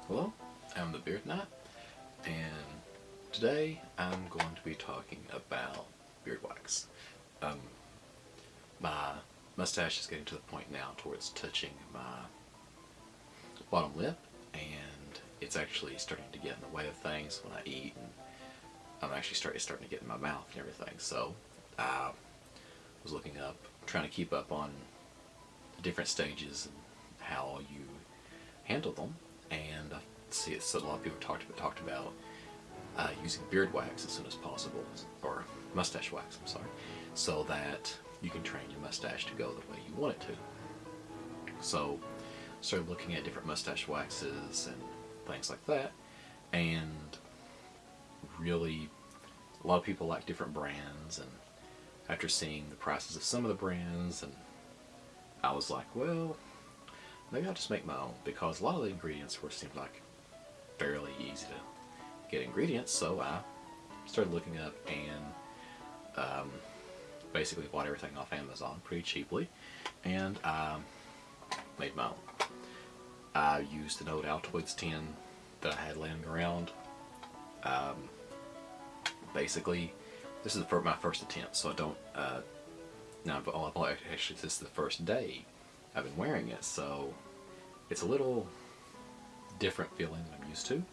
Hello, I'm the Beard Knight, and today I'm going to be talking about beard wax. Um, my mustache is getting to the point now towards touching my bottom lip, and it's actually starting to get in the way of things when I eat, and I'm actually starting to get in my mouth and everything. So I was looking up, trying to keep up on the different stages and how you handle them, and I see it's a lot of people talked about using beard wax as soon as possible, or mustache wax, I'm sorry, so that you can train your mustache to go the way you want it to. So started looking at different mustache waxes and things like that, and really a lot of people like different brands, and after seeing the prices of some of the brands, and I was like, well, maybe I'll just make my own, because a lot of the ingredients seemed like fairly easy to get ingredients. So I started looking up and basically bought everything off Amazon pretty cheaply, and I made my own. I used an old Altoids tin that I had laying around. Basically, this is my first attempt, so I don't. Now, actually, this is the first day I've been wearing it, so it's a little different feeling than I'm used to.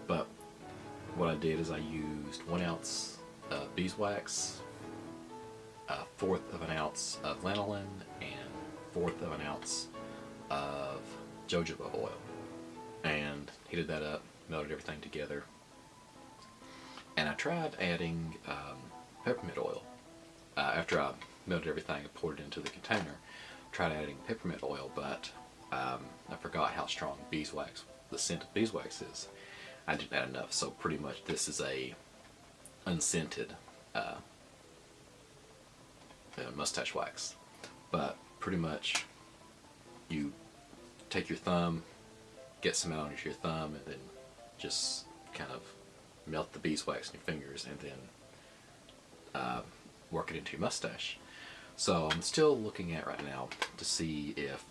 But what I did is I used 1 ounce beeswax, a fourth of an ounce of lanolin, and fourth of an ounce of jojoba oil, and heated that up, melted everything together. And I tried adding peppermint oil. After I melted everything and poured it into the container, I tried adding peppermint oil, but I forgot how strong beeswax, the scent of beeswax is. I didn't add enough, so pretty much this is a unscented mustache wax. But pretty much you take your thumb, get some out onto your thumb, and then just kind of melt the beeswax in your fingers, and then work it into your mustache. So I'm still looking at right now to see if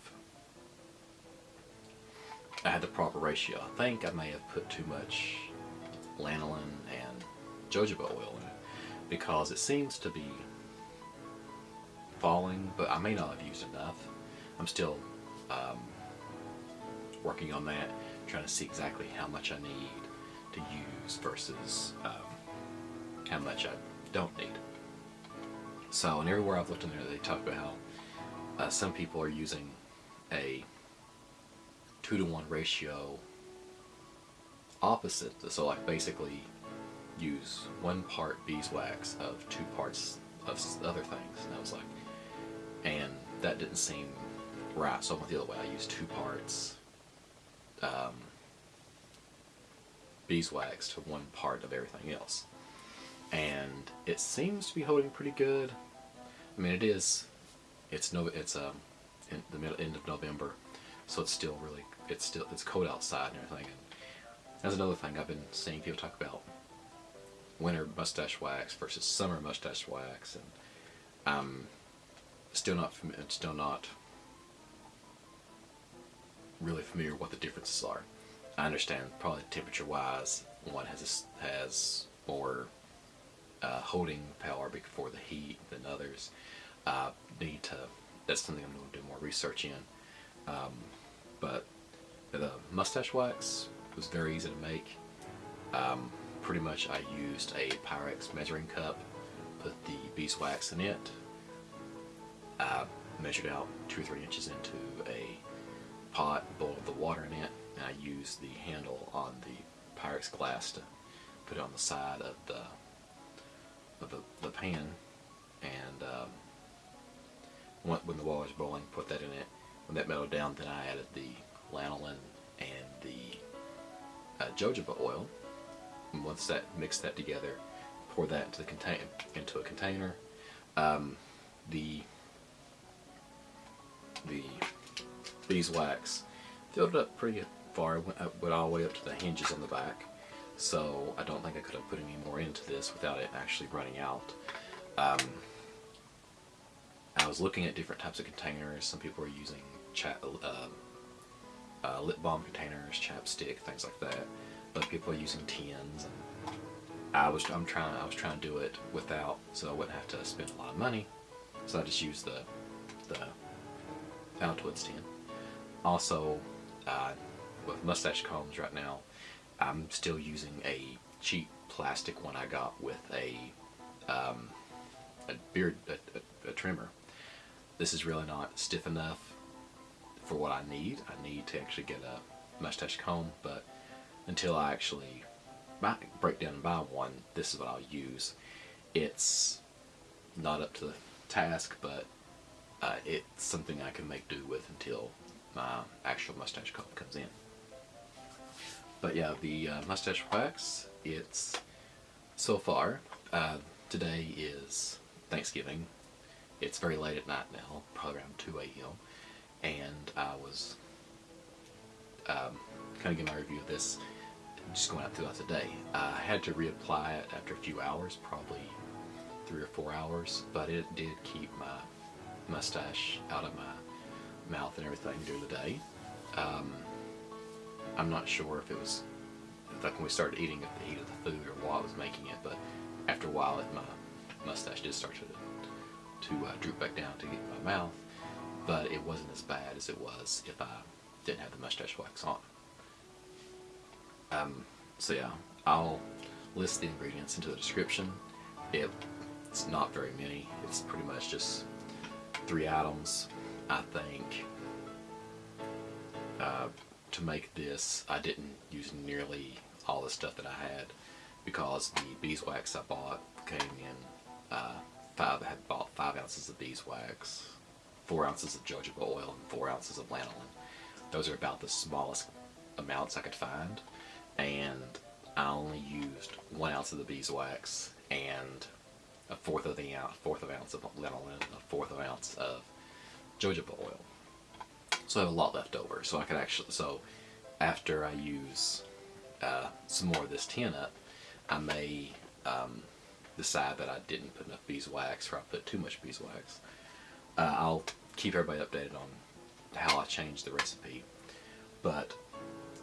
I had the proper ratio. I think I may have put too much lanolin and jojoba oil in it, because it seems to be falling, but I may not have used enough. I'm still working on that, trying to see exactly how much I need to use versus how much I don't need. So, and everywhere I've looked in there, they talk about how some people are using a 2-to-1 ratio opposite. So, like, basically use 1 part beeswax of 2 parts of other things. And I was like, and that didn't seem right. So I went the other way. I used 2 parts beeswax to 1 part of everything else, and it seems to be holding pretty good. I mean, it's in the end of November, so it's cold outside and everything. And that's another thing I've been seeing people talk about: winter mustache wax versus summer mustache wax, and I'm still not really familiar what the differences are. I understand probably temperature wise, one has more holding power before the heat than others. That's something I'm going to do more research in. But the mustache wax was very easy to make. Pretty much I used a Pyrex measuring cup, put the beeswax in it, measured out 2 or 3 inches into a pot, boiled the water in it, and I used the handle on the Pyrex glass to put it on the side of the pan, and when the water was boiling, put that in it. When that melted down, then I added the lanolin and the jojoba oil. And once that mixed that together, pour that into a container. The beeswax filled it up pretty far, went all the way up to the hinges on the back. So I don't think I could have put any more into this without it actually running out. I was looking at different types of containers. Some people are using lip balm containers, chapstick, things like that. But people are using tins, and I was trying to do it without, so I wouldn't have to spend a lot of money. So I just used the Altoids tin. Also, with mustache combs right now, I'm still using a cheap plastic one I got with a trimmer. This is really not stiff enough for what I need. I need to actually get a mustache comb, but until I actually break down and buy one, this is what I'll use. It's not up to the task, but it's something I can make do with until my actual mustache comb comes in. But yeah, the mustache wax, it's so far, today is Thanksgiving. It's very late at night now, probably around 2 a.m. And I was kind of giving my review of this, just going out throughout the day. I had to reapply it after a few hours, probably 3 or 4 hours, but it did keep my mustache out of my mouth and everything during the day. I'm not sure if it was like when we started eating, if the heat of the food or what was making it, but after a while my mustache did start to droop back down to get in my mouth, but it wasn't as bad as it was if I didn't have the mustache wax on. So yeah, I'll list the ingredients into the description. It's not very many. It's pretty much just 3 items. I think to make this, I didn't use nearly all the stuff that I had, because the beeswax I bought came in I had bought 5 ounces of beeswax, 4 ounces of jojoba oil, and 4 ounces of lanolin. Those are about the smallest amounts I could find, and I only used 1 ounce of the beeswax and a fourth of an ounce of lanolin, a fourth of an ounce of jojoba oil. So I have a lot left over. So I could actually, so after I use some more of this tin up, I may decide that I didn't put enough beeswax, or I put too much beeswax. I'll keep everybody updated on how I changed the recipe. But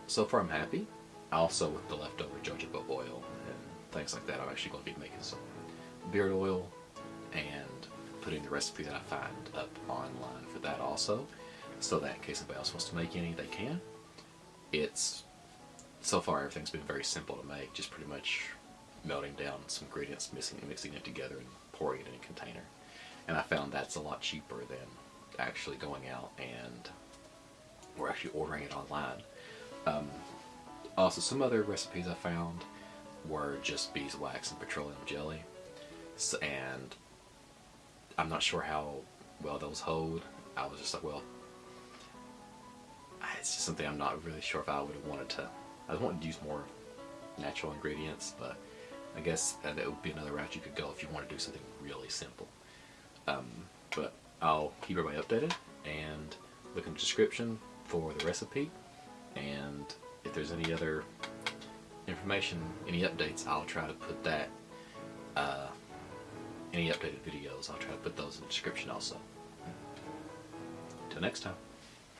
so far I'm happy. Also, with the leftover jojoba oil and things like that, I'm actually going to be making some beard oil and putting the recipe that I find up online for that also, so that in case anybody else wants to make any, they can. So far everything's been very simple to make, just pretty much melting down some ingredients, mixing it together and pouring it in a container. And I found that's a lot cheaper than actually going out and or actually ordering it online. Also, some other recipes I found were just beeswax and petroleum jelly, and I'm not sure how well those hold. I was just like, well, it's just something I'm not really sure if I would have wanted to. I was wanting to use more natural ingredients, but I guess that would be another route you could go if you want to do something really simple. But I'll keep everybody updated and look in the description for the recipe, and if there's any other information, any updates, I'll try to put that, any updated videos, I'll try to put those in the description also. Until next time.